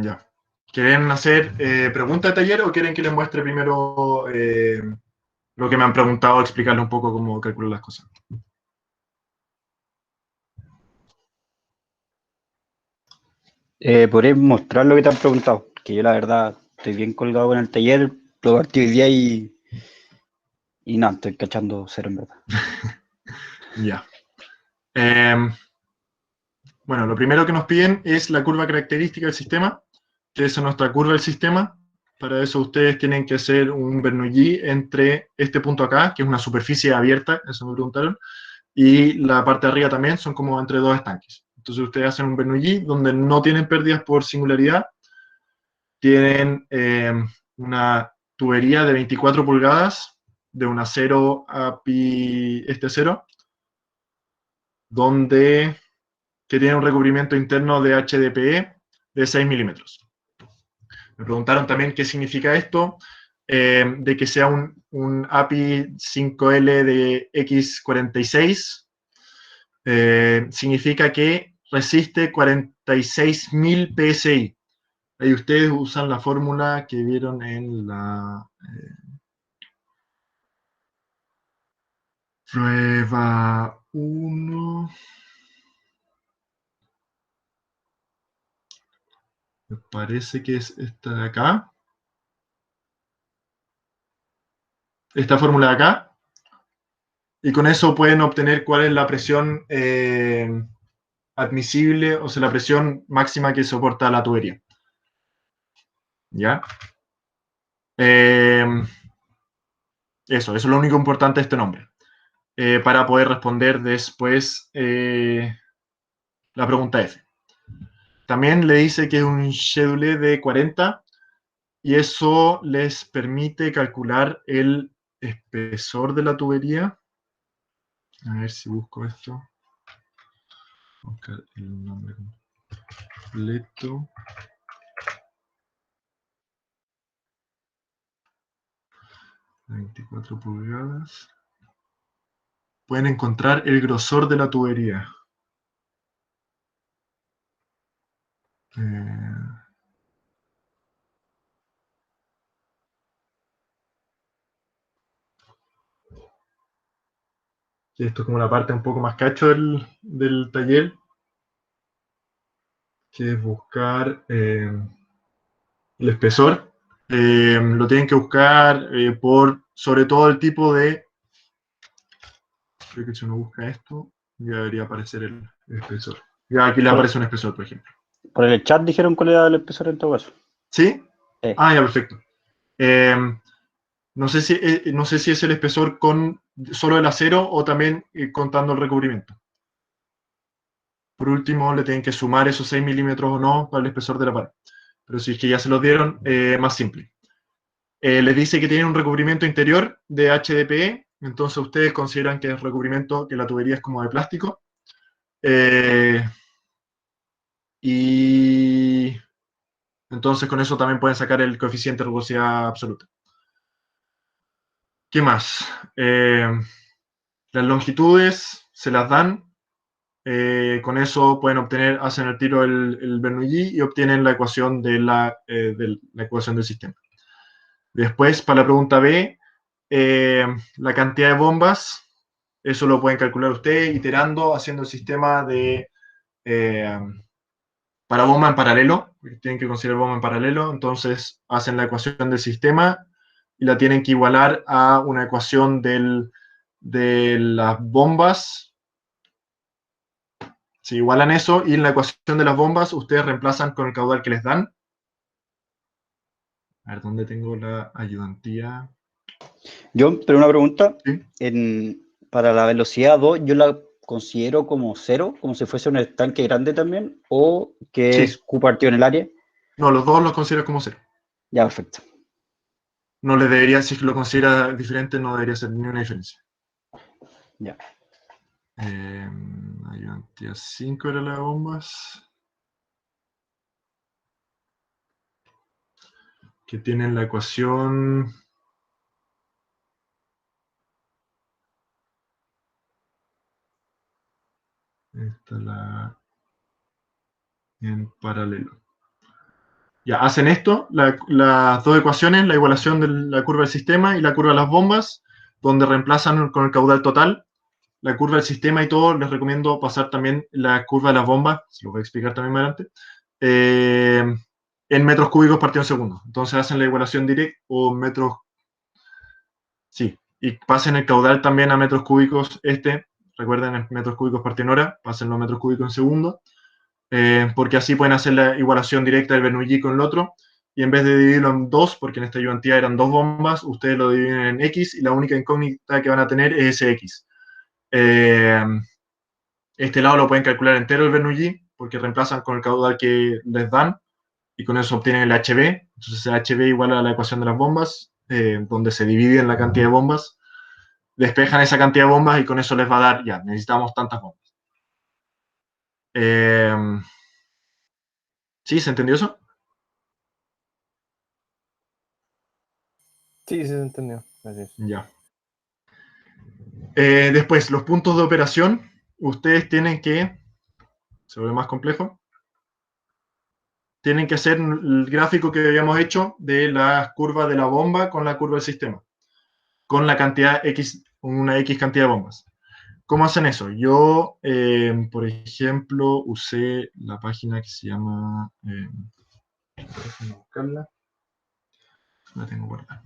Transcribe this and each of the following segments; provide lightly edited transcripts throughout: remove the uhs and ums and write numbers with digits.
Ya. ¿Quieren hacer pregunta de taller o quieren que les muestre primero lo que me han preguntado, explicarles un poco cómo calculo las cosas? ¿Podrías mostrar lo que te han preguntado? Que yo la verdad estoy bien colgado con el taller, lo partí hoy día y no, estoy cachando cero en verdad. Ya. Bueno, lo primero que nos piden es la curva característica del sistema, que es nuestra curva del sistema. Para eso ustedes tienen que hacer un Bernoulli entre este punto acá, que es una superficie abierta, eso me preguntaron, y la parte de arriba también son como entre dos estanques. Entonces ustedes hacen un Bernoulli donde no tienen pérdidas por singularidad, tienen una tubería de 24 pulgadas de un acero API este acero, donde que tiene un recubrimiento interno de HDPE de 6 milímetros. Me preguntaron también qué significa esto, de que sea un API 5L de X46, significa que resiste 46.000 PSI. Ahí ustedes usan la fórmula que vieron en la prueba 1. Me parece que es esta de acá. Esta fórmula de acá. Y con eso pueden obtener cuál es la presión admisible, o sea, la presión máxima que soporta la tubería. ¿Ya? Eso es lo único importante de este nombre. Para poder responder después la pregunta F. También le dice que es un schedule de 40 y eso les permite calcular el espesor de la tubería. A ver si busco esto. Buscar el nombre completo. 24 pulgadas. Pueden encontrar el grosor de la tubería. Esto es como la parte un poco más cacho del taller, que es buscar el espesor. Lo tienen que buscar por, sobre todo, el tipo de... Creo que si uno busca esto, ya debería aparecer el espesor. Ya aquí le aparece un espesor, por ejemplo. Por el chat dijeron cuál era el espesor en todo caso. ¿Sí? Ah, ya, perfecto. No sé si es el espesor con solo el acero o también contando el recubrimiento. Por último, le tienen que sumar esos 6 milímetros o no para el espesor de la pared. Pero si es que ya se los dieron, más simple. Les dice que tiene un recubrimiento interior de HDPE, entonces ustedes consideran que el recubrimiento, que la tubería es como de plástico. Y entonces con eso también pueden sacar el coeficiente de rugosidad absoluta. ¿Qué más? Las longitudes se las dan. Con eso pueden obtener, hacen el tiro el Bernoulli y obtienen la ecuación de la ecuación del sistema. Después, para la pregunta B, la cantidad de bombas, eso lo pueden calcular ustedes iterando, haciendo el sistema de para bomba en paralelo, tienen que considerar bomba en paralelo, entonces hacen la ecuación del sistema y la tienen que igualar a una ecuación de las bombas. Si igualan eso y en la ecuación de las bombas ustedes reemplazan con el caudal que les dan. A ver, ¿dónde tengo la ayudantía? Yo, pero una pregunta, ¿Sí? para la velocidad 2, yo la considero como cero, como si fuese un estanque grande también, o que es Sí. Q partido en el área. No, los dos los considero como cero. Ya, perfecto. No le debería, si lo considera diferente, no debería ser ni una diferencia. Ya. Ayudantía 5 era la de bombas. Que tienen la ecuación. Esta la en paralelo. Ya, hacen esto, las dos ecuaciones, la igualación de la curva del sistema y la curva de las bombas, donde reemplazan con el caudal total la curva del sistema y todo. Les recomiendo pasar también la curva de las bombas, se lo voy a explicar también más adelante, en metros cúbicos partido en segundo. Entonces hacen la igualación directa o metros, sí, y pasen el caudal también a metros cúbicos, recuerden, en metros cúbicos partido en hora, pasen los metros cúbicos en segundo, porque así pueden hacer la igualación directa del Bernoulli con el otro, y en vez de dividirlo en dos, porque en esta ayudantía eran dos bombas, ustedes lo dividen en X, y la única incógnita que van a tener es ese X. Este lado lo pueden calcular entero el Bernoulli, porque reemplazan con el caudal que les dan, y con eso obtienen el HB. Entonces el HB igual a la ecuación de las bombas, donde se dividen la cantidad de bombas, despejan esa cantidad de bombas y con eso les va a dar, ya, necesitamos tantas bombas. ¿Sí? ¿Se entendió eso? Sí, se entendió. Gracias. Ya. Después, los puntos de operación, ustedes tienen que, se vuelve más complejo, tienen que hacer el gráfico que habíamos hecho de la curva de la bomba con la curva del sistema, con la cantidad X, una X cantidad de bombas. ¿Cómo hacen eso? Yo, por ejemplo, usé la página que se llama, déjenme buscarla, la tengo guardada.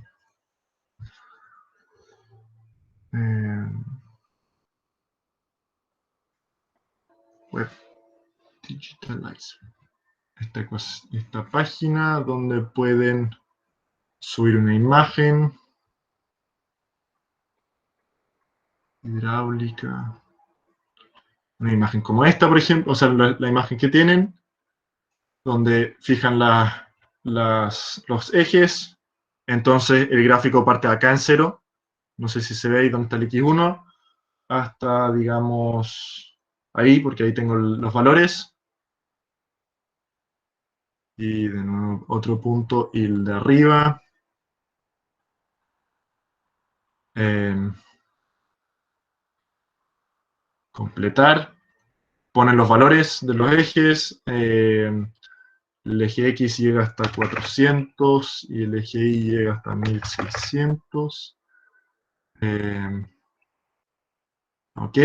Web Digitalizer. Esta página donde pueden subir una imagen hidráulica, una imagen como esta, por ejemplo, o sea, la imagen que tienen, donde fijan los ejes. Entonces el gráfico parte acá en 0, no sé si se ve ahí donde está el X1, hasta, digamos, ahí, porque ahí tengo los valores. Y de nuevo otro punto, y el de arriba. Completar. Ponen los valores de los ejes. El eje X llega hasta 400 y el eje Y llega hasta 1600. Ok.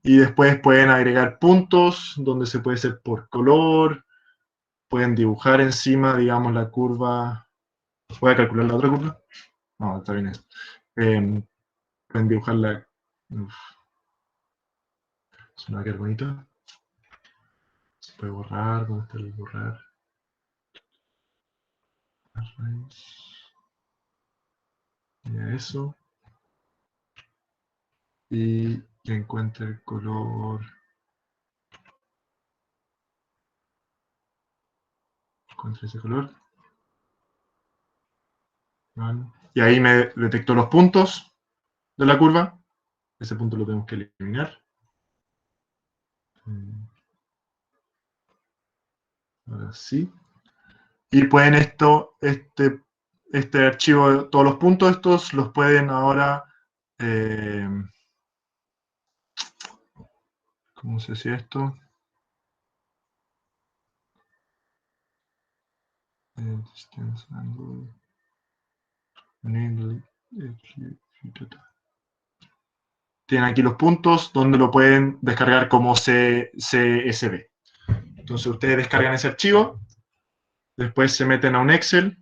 Y después pueden agregar puntos donde se puede hacer por color. Pueden dibujar encima, digamos, la curva. ¿Voy a calcular la otra curva? No, está bien eso. Pueden dibujar la... Uf, se me va a quedar bonito. Se puede borrar, ¿dónde está el borrar? Y eso. Y que encuentre el color. Encuentre ese color. ¿Vale? Y ahí me detectó los puntos de la curva. Ese punto lo tenemos que eliminar. Ahora sí. Y pueden este archivo, todos los puntos estos los pueden ahora, ¿cómo se decía esto? Distance angle, tienen aquí los puntos donde lo pueden descargar como CSV. Entonces ustedes descargan ese archivo, después se meten a un Excel,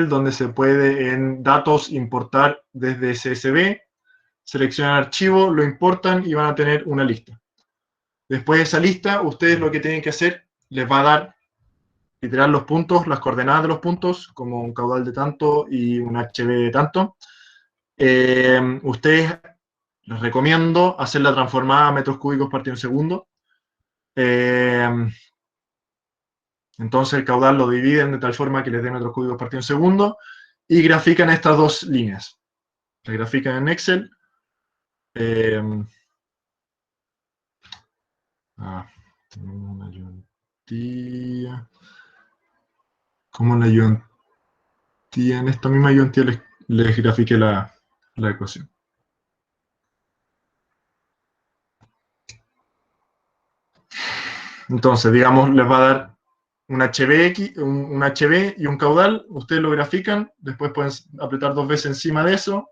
donde se puede en datos importar desde CSV, seleccionan archivo, lo importan y van a tener una lista. Después de esa lista, ustedes lo que tienen que hacer, les va a dar literal los puntos, las coordenadas de los puntos, como un caudal de tanto y un HB de tanto. Ustedes les recomiendo hacer la transformada a metros cúbicos partido en segundo. Entonces el caudal lo dividen de tal forma que les dé metros cúbicos partido en segundo y grafican estas dos líneas. La grafican en Excel. Tenemos una ayudantía. Como en la ayudantía, en esta misma ayudantía les grafiqué la ecuación. Entonces, digamos, les va a dar un un HB y un caudal, ustedes lo grafican, después pueden apretar 2 veces encima de eso,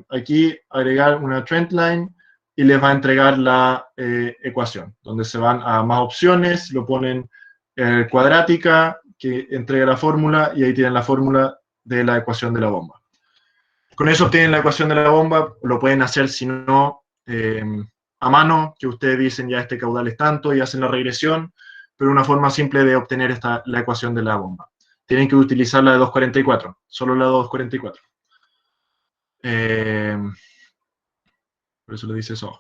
aquí agregar una trendline y les va a entregar la ecuación, donde se van a más opciones, lo ponen cuadrática, que entrega la fórmula, y ahí tienen la fórmula de la ecuación de la bomba. Con eso obtienen la ecuación de la bomba, lo pueden hacer si no a mano, que ustedes dicen ya este caudal es tanto y hacen la regresión, pero una forma simple de obtener la ecuación de la bomba. Tienen que utilizar la de 244, solo la de 244. Por eso le dice eso.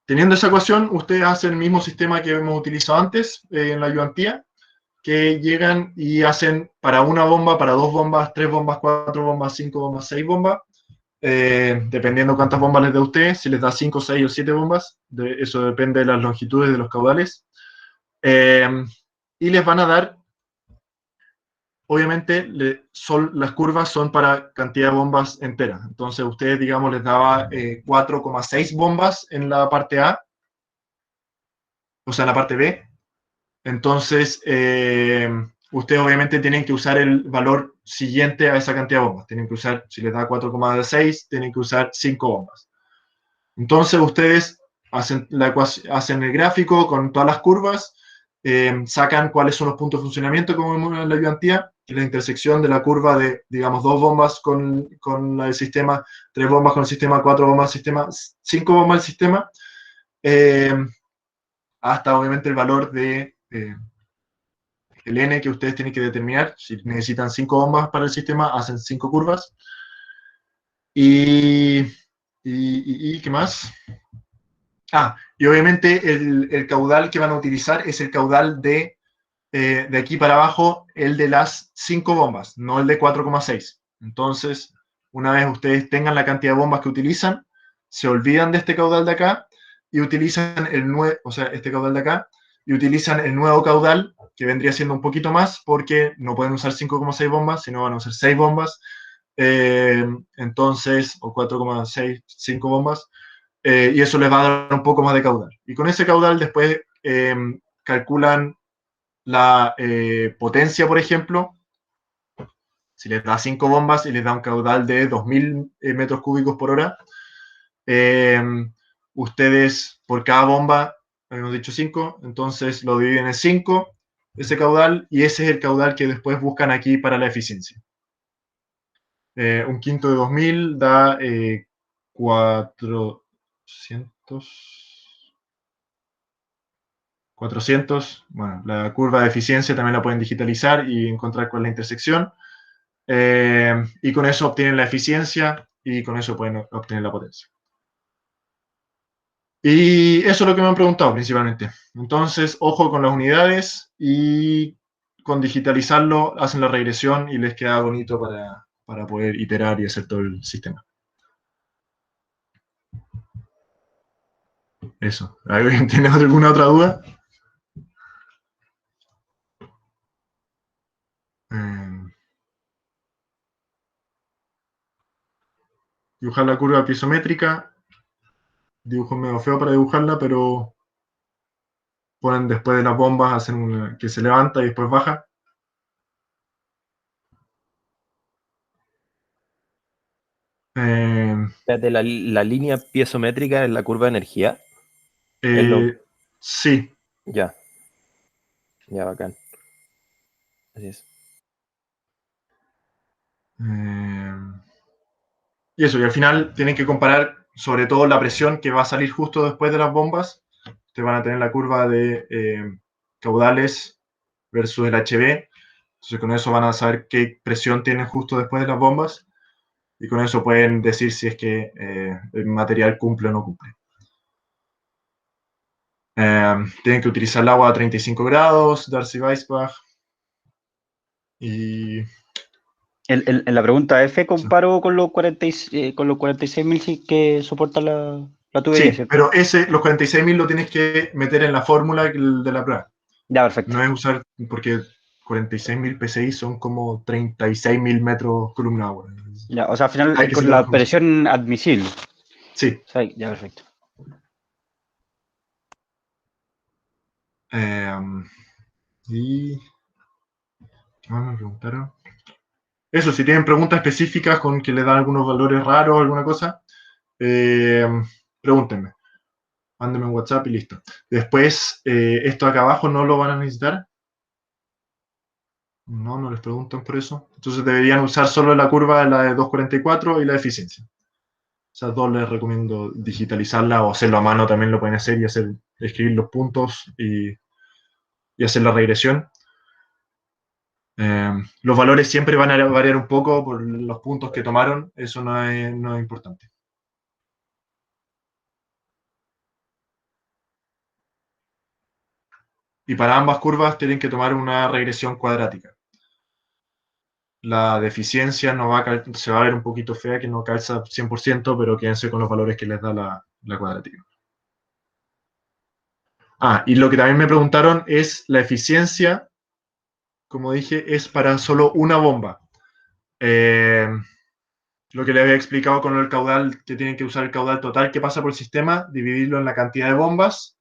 Teniendo esa ecuación, ustedes hacen el mismo sistema que hemos utilizado antes en la ayudantía, que llegan y hacen para una bomba, para 2 bombas, 3 bombas, 4 bombas, 5 bombas, 6 bombas, dependiendo cuántas bombas les dé a ustedes, si les da 5, 6 o 7 bombas, eso depende de las longitudes de los caudales, y les van a dar, obviamente, las curvas son para cantidad de bombas enteras, entonces ustedes, digamos, les daba 4,6 bombas en la parte A, o sea, en la parte B, entonces ustedes obviamente tienen que usar el valor siguiente a esa cantidad de bombas, tienen que usar, si les da 4,6, tienen que usar 5 bombas. Entonces ustedes hacen el gráfico con todas las curvas, sacan cuáles son los puntos de funcionamiento, como vemos en la ayudantía, que es la intersección de la curva de, digamos, 2 bombas con el sistema, 3 bombas con el sistema, 4 bombas del sistema, 5 bombas del sistema, hasta obviamente el valor de el N que ustedes tienen que determinar. Si necesitan 5 bombas para el sistema, hacen 5 curvas. ¿Y qué más? Y obviamente el caudal que van a utilizar es el caudal de aquí para abajo, el de las 5 bombas, no el de 4,6. Entonces, una vez ustedes tengan la cantidad de bombas que utilizan, se olvidan de este caudal de acá y utilizan este caudal de acá, y utilizan el nuevo caudal, que vendría siendo un poquito más, porque no pueden usar 5,6 bombas, sino van a usar 6 bombas, entonces, o 4,6, 5 bombas, y eso les va a dar un poco más de caudal. Y con ese caudal después calculan la potencia, por ejemplo. Si les da 5 bombas y les da un caudal de 2000 metros cúbicos por hora, ustedes por cada bomba, habíamos dicho 5, entonces lo dividen en 5, ese caudal, y ese es el caudal que después buscan aquí para la eficiencia. Un quinto de 2000 da 400, bueno, la curva de eficiencia también la pueden digitalizar y encontrar cuál es la intersección, y con eso obtienen la eficiencia y con eso pueden obtener la potencia. Y eso es lo que me han preguntado principalmente. Entonces, ojo con las unidades, y con digitalizarlo hacen la regresión y les queda bonito para poder iterar y hacer todo el sistema. Eso. ¿Alguien tiene alguna otra duda? Dibujar la curva piezométrica. Dibujo medio feo para dibujarla, pero ponen después de las bombas, hacen una que se levanta y después baja. Espérate, la línea piezométrica es la curva de energía. Sí. Ya. Ya, bacán. Así es. Y eso, y al final tienen que comparar sobre todo la presión que va a salir justo después de las bombas. Ustedes van a tener la curva de caudales versus el HB. Entonces con eso van a saber qué presión tienen justo después de las bombas, y con eso pueden decir si es que el material cumple o no cumple. Tienen que utilizar el agua a 35 grados, Darcy-Weisbach, y... En la pregunta F comparo con los 46.000 que soporta la tubería, Sí, ¿cierto? pero los 46.000 lo tienes que meter en la fórmula de la prueba. Ya, perfecto. No es usar, porque 46.000 PSI son como 36.000 metros columna agua. Ya, o sea, al final Hay que con sacar la la fórmula. presión admisible. Sí. O sea, ya, perfecto. Y ¿qué más me preguntaron? Eso, si tienen preguntas específicas con que le dan algunos valores raros o alguna cosa, pregúntenme. Mándenme un WhatsApp y listo. Después, esto acá abajo no lo van a necesitar. No les preguntan por eso. Entonces deberían usar solo la curva, la de 244 y la de eficiencia. Esas dos les recomiendo digitalizarla o hacerlo a mano, también lo pueden hacer y escribir los puntos y hacer la regresión. Los valores siempre van a variar un poco por los puntos que tomaron, eso no es importante. Y para ambas curvas tienen que tomar una regresión cuadrática. La deficiencia se va a ver un poquito fea, que no calza 100%, pero quédense con los valores que les da la cuadrática. Y lo que también me preguntaron es la eficiencia, como dije, es para solo una bomba. Lo que les había explicado con el caudal, que tienen que usar el caudal total que pasa por el sistema, dividirlo en la cantidad de bombas.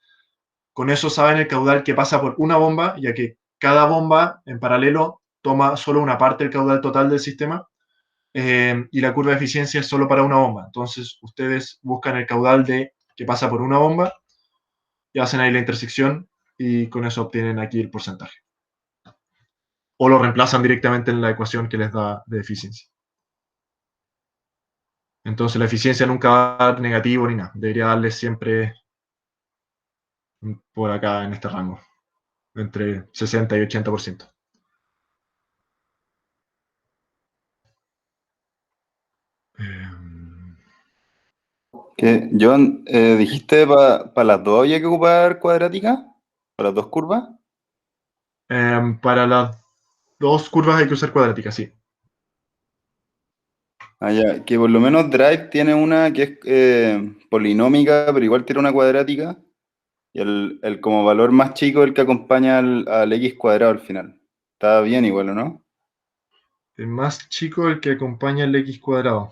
Con eso saben el caudal que pasa por una bomba, ya que cada bomba en paralelo toma solo una parte del caudal total del sistema. Y la curva de eficiencia es solo para una bomba. Entonces, ustedes buscan el caudal que pasa por una bomba y hacen ahí la intersección y con eso obtienen aquí el porcentaje. O lo reemplazan directamente en la ecuación que les da de eficiencia. Entonces, la eficiencia nunca va a dar negativo ni nada. Debería darle siempre por acá en este rango, entre 60 y 80%. John, dijiste para las dos había que ocupar cuadrática, para las dos curvas. Para las dos curvas hay que usar cuadrática, sí. Ya, que por lo menos Drive tiene una que es polinómica, pero igual tiene una cuadrática. Y el como valor más chico es el que acompaña al x cuadrado al final. Está bien igual, ¿o no? El más chico el que acompaña el x cuadrado.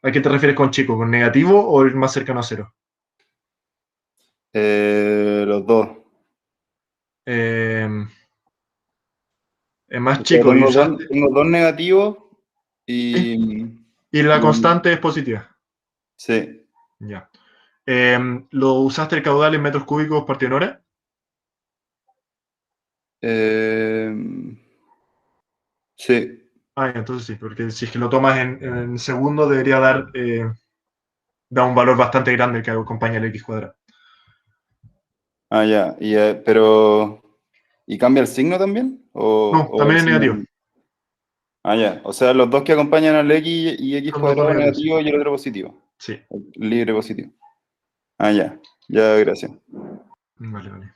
¿A qué te refieres con chico? ¿Con negativo o el más cercano a cero? Los dos. El más O sea, chico y usaste. tengo dos negativos ¿Sí? y... Y la y- constante es positiva. sí. Ya. ¿Lo usaste el caudal en metros cúbicos partido en hora? Eh, sí. Entonces sí, porque si es que lo tomas en segundo debería da un valor bastante grande el que acompaña el x cuadrado. Ya. Pero... ¿Y cambia el signo también? No, ¿O también el es signo? negativo. Ya. O sea, los dos que acompañan al x y x Son los dos cuadrado negativos. negativo y el otro positivo. Sí. Libre positivo. Ya. Ya, gracias. Vale, vale.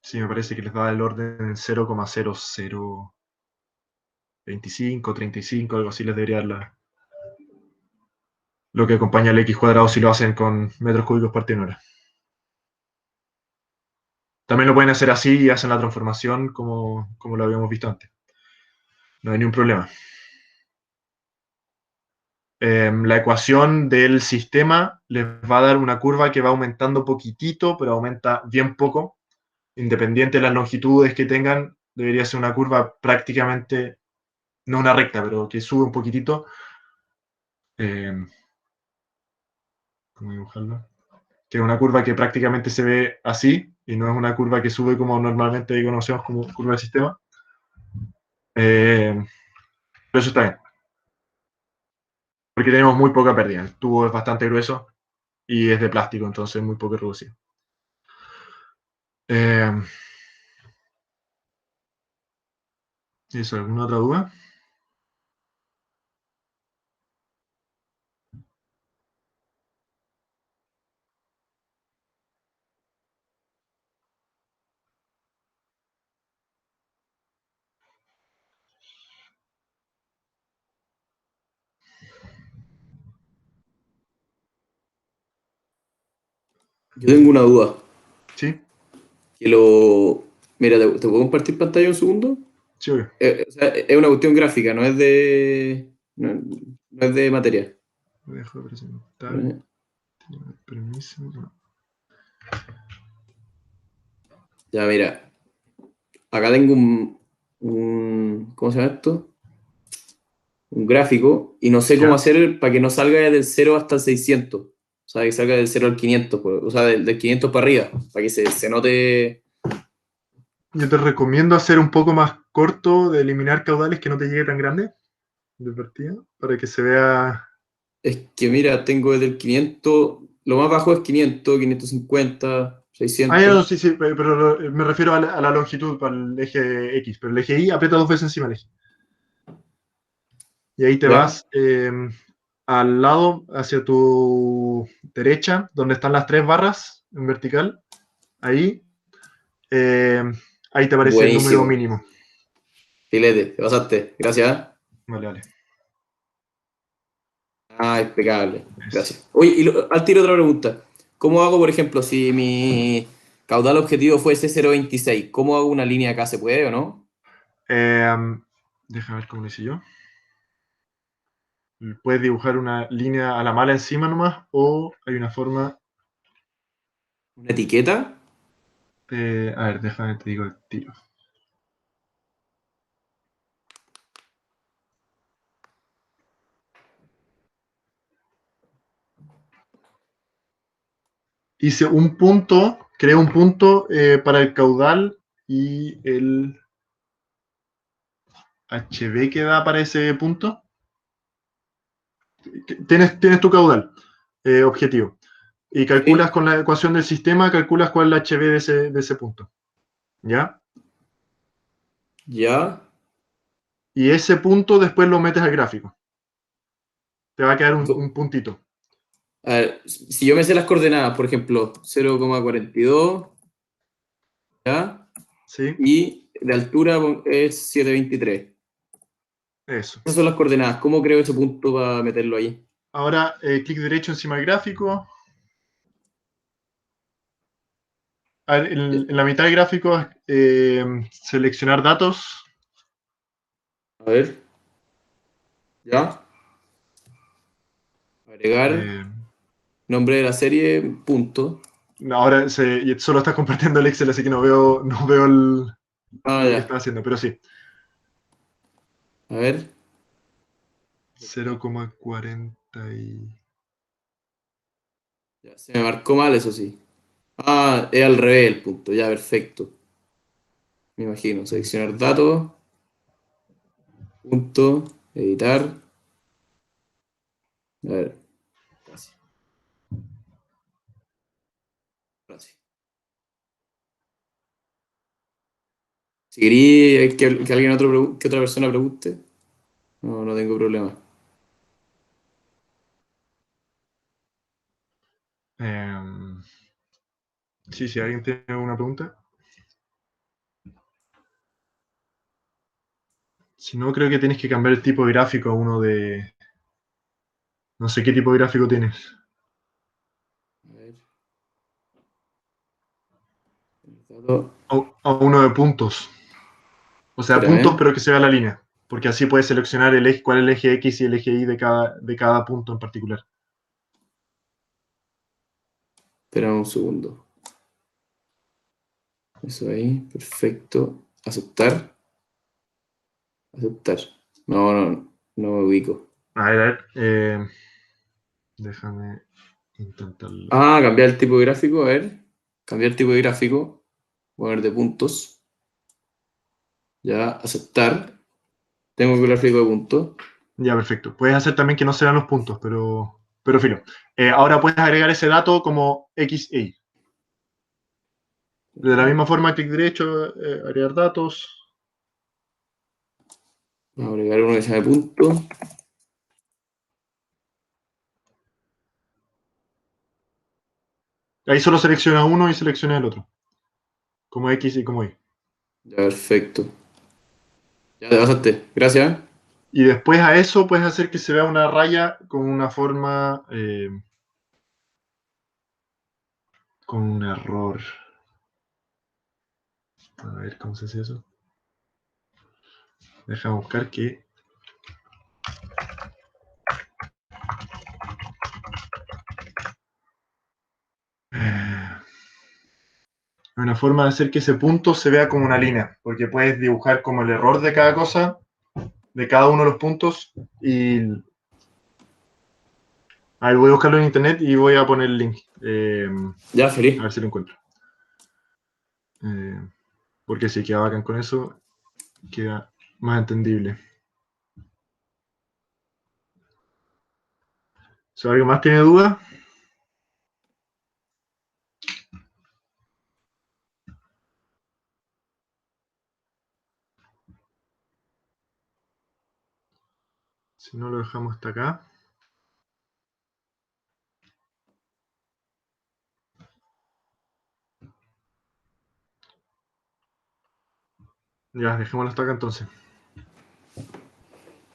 Sí, me parece que les da el orden en 0,0025, 35, algo así les debería dar lo que acompaña el x cuadrado si lo hacen con metros cúbicos partido en hora. También lo pueden hacer así y hacen la transformación como lo habíamos visto antes. No hay ningún problema. La ecuación del sistema les va a dar una curva que va aumentando poquitito, pero aumenta bien poco. Independiente de las longitudes que tengan, debería ser una curva prácticamente, no una recta, pero que sube un poquitito. ¿Cómo dibujarlo? Que es una curva que prácticamente se ve así, y no es una curva que sube como normalmente conocemos como curva de sistema. Pero eso está bien. Porque tenemos muy poca pérdida. El tubo es bastante grueso y es de plástico, entonces muy poco reducido. ¿Eso? ¿Alguna otra duda? Yo tengo una duda. Sí, Mira, ¿te puedo compartir pantalla un segundo? sí, obvio. O sea, es una cuestión gráfica, no es de... No es de materia. Dejo de presentar. Permiso. No. Ya, mira. Acá tengo ¿cómo se llama esto? Un gráfico y no sé cómo Ya. hacer para que no salga del 0 hasta el 600. O sea, que salga del 0 al 500, pues. O sea, del 500 para arriba, para que se note. Yo te recomiendo hacer un poco más corto, de eliminar caudales que no te llegue tan grande de partida, para que se vea. Es que mira, tengo desde el 500, lo más bajo es 500, 550, Ah, ya, 600. no, sí, sí, pero me refiero a la longitud, para el eje X, pero el eje Y aprieta 2 veces encima del eje. Y ahí te ¿Ya? vas al lado, hacia tu derecha, donde están las 3 barras en vertical. Ahí, eh, ahí te aparece el número Buenísimo. mínimo. Filete, te pasaste. Gracias. Vale, vale. Ah, impecable. Eso. Gracias. Oye, y al tiro otra pregunta. ¿Cómo hago, por ejemplo, si mi caudal objetivo fuese 0,26? ¿Cómo hago una línea acá? ¿Se puede o no? Déjame ver cómo lo hice yo. Puedes dibujar una línea a la mala encima nomás, o hay una forma. ¿Una etiqueta? A ver, déjame te digo el tiro. Hice un punto, creé un punto para el caudal y el HB que da para ese punto. Tienes tu caudal objetivo. Y calculas Sí. con la ecuación del sistema, calculas cuál es el HB de ese punto. ¿Ya? Ya. Y ese punto después lo metes al gráfico. Te va a quedar un puntito. A ver, si yo me sé las coordenadas, por ejemplo, 0,42, ¿ya? ¿Sí? Y de altura es 7,23. Eso. Esas son las coordenadas. ¿Cómo creo ese punto para meterlo ahí? Ahora, clic derecho encima del gráfico. A ver, en la mitad del gráfico, seleccionar datos. A ver. ¿Ya? Agregar. Eh, Nombre de la serie, punto. ahora y solo estás compartiendo el Excel, así que no veo Ah, lo que ya. estás haciendo, pero sí. A ver. 0,40 y... Ya, se me marcó mal, eso sí. Ah, es al revés el punto. Ya, perfecto. Me imagino. Seleccionar datos. Punto. Editar. A ver. Casi. Casi. Si queréis que alguien que otra persona pregunte, no tengo problema. Sí, si alguien tiene alguna pregunta. Si no, creo que tienes que cambiar el tipo de gráfico a uno de... No sé qué tipo de gráfico tienes. A ver. Dato. A uno de puntos. O sea, puntos, Espérame. pero que se vea la línea. Porque así puedes seleccionar el eje, cuál es el eje X y el eje Y de cada punto en particular. Espera un segundo. Eso ahí. Perfecto. Aceptar. Aceptar. No me ubico. A ver. Déjame intentarlo. Ah, cambiar el tipo de gráfico. A ver. Cambiar el tipo de gráfico. Poner de puntos. Ya, aceptar. Tengo el gráfico de puntos. Ya, perfecto. Puedes hacer también que no se vean los puntos, pero filo. Ahora puedes agregar ese dato como X e Y. De la misma forma, clic derecho, agregar datos. Vamos a agregar uno que sea de punto. Ahí solo selecciona uno y selecciona el otro. Como X y como Y. Ya, perfecto. Ya te pasaste. Gracias. Y después a eso puedes hacer que se vea una raya con una forma... con un error. A ver, ¿cómo se hace eso? Deja buscar que... una forma de hacer que ese punto se vea como una línea, porque puedes dibujar como el error de cada cosa, de cada uno de los puntos, y... A ver, voy a buscarlo en internet y voy a poner el link. Ya, A feliz. ver si lo encuentro. Porque si queda bacán con eso, queda más entendible. Si alguien más tiene dudas, si no lo dejamos hasta acá. Ya, dejémoslo hasta acá entonces.